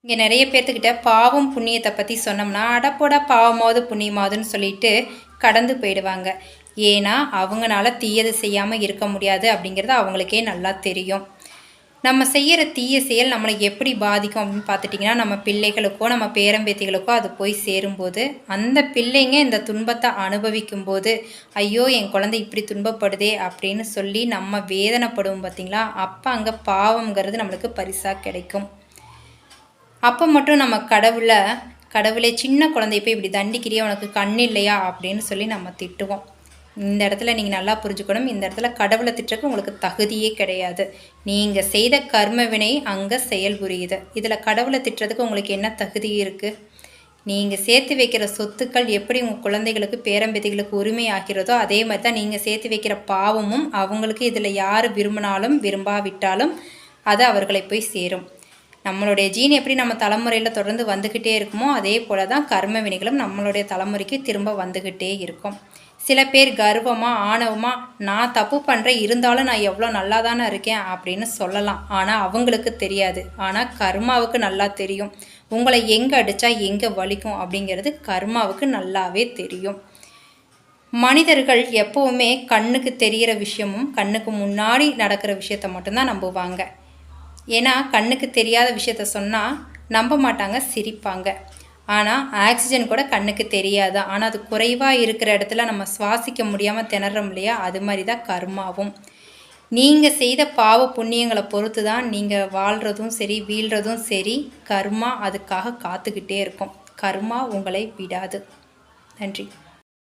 இங்கே நிறைய பேர்த்துக்கிட்ட பாவம் புண்ணியத்தை பற்றி சொன்னோம்னா அடப்போட பாவமாவது புண்ணியமாவதுன்னு சொல்லிட்டு கடந்து போயிடுவாங்க. ஏன்னா அவங்களால தீயது செய்யாமல் இருக்க முடியாது அப்படிங்கிறது அவங்களுக்கே நல்லா தெரியும். நம்ம செய்கிற தீய செயல் நம்மளை எப்படி பாதிக்கும் அப்படின்னு பார்த்துட்டிங்கன்னா, நம்ம பிள்ளைகளுக்கோ நம்ம பேரம்பேத்திகளுக்கோ அது போய் சேரும்போது அந்த பிள்ளைங்க இந்த துன்பத்தை அனுபவிக்கும் போது, ஐயோ என் குழந்தை இப்படி துன்பப்படுதே அப்படின்னு சொல்லி நம்ம வேதனைப்படுவோம் பார்த்திங்களா, அப்போ அங்கே பாவங்கிறது நம்மளுக்கு பரிசாக கிடைக்கும். அப்போ மட்டும் நம்ம கடவுளே சின்ன குழந்தைய போய் இப்படி தண்டிக்கிறியா, உனக்கு கண் இல்லையா அப்படின்னு சொல்லி நம்ம திட்டுவோம். இந்த இடத்துல நீங்கள் நல்லா புரிஞ்சுக்கணும், இந்த இடத்துல கடவுளை திட்டுறதுக்கு உங்களுக்கு தகுதியே கிடையாது. நீங்கள் செய்த கர்ம வினை அங்கே செயல் புரியுது. இதில் கடவுளை திட்டுறதுக்கு உங்களுக்கு என்ன தகுதி இருக்குது? நீங்கள் சேர்த்து வைக்கிற சொத்துக்கள் எப்படி உங்கள் குழந்தைகளுக்கு பேரம்பேத்திகளுக்கு உரிமை ஆகிறதோ அதே மாதிரி தான் நீங்கள் சேர்த்து வைக்கிற பாவமும் அவங்களுக்கு இதில் யார் விரும்பினாலும் விரும்பாவிட்டாலும் அது அவர்களை போய் சேரும். நம்மளுடைய ஜீன் எப்படி நம்ம தலைமுறையில் தொடர்ந்து வந்துக்கிட்டே இருக்குமோ அதே போல் தான் கர்ம வினைகளும் நம்மளுடைய தலைமுறைக்கு திரும்ப வந்துக்கிட்டே இருக்கும். சில பேர் கர்வமாக ஆணவமாக நான் தப்பு பண்ணுறேன் இருந்தாலும் நான் எவ்வளோ நல்லா தானே இருக்கேன் அப்படின்னு சொல்லலாம். ஆனால் அவங்களுக்கு தெரியாது. ஆனால் கர்மாவுக்கு நல்லா தெரியும். உங்களை எங்கே அடித்தா எங்கே வலிக்கும் அப்படிங்கிறது கர்மாவுக்கு நல்லாவே தெரியும். மனிதர்கள் எப்போவுமே கண்ணுக்கு தெரிகிற விஷயமும் கண்ணுக்கு முன்னாடி நடக்கிற விஷயத்த மட்டும்தான் நம்புவாங்க. ஏன்னா கண்ணுக்கு தெரியாத விஷயத்த சொன்னால் நம்ப மாட்டாங்க, சிரிப்பாங்க. ஆனால் ஆக்சிஜன் கூட கண்ணுக்கு தெரியாது. ஆனால் அது குறைவாக இருக்கிற இடத்துல நம்ம சுவாசிக்க முடியாமல் திணறோம் இல்லையா, அது மாதிரி தான் கர்மாவும். நீங்கள் செய்த பாவ புண்ணியங்களை பொறுத்து தான் நீங்கள் வாழ்கிறதும் சரி வீழ்கிறதும் சரி. கர்மா அதுக்காக காத்துக்கிட்டே இருக்கும். கர்மா உங்களை விடாது. நன்றி.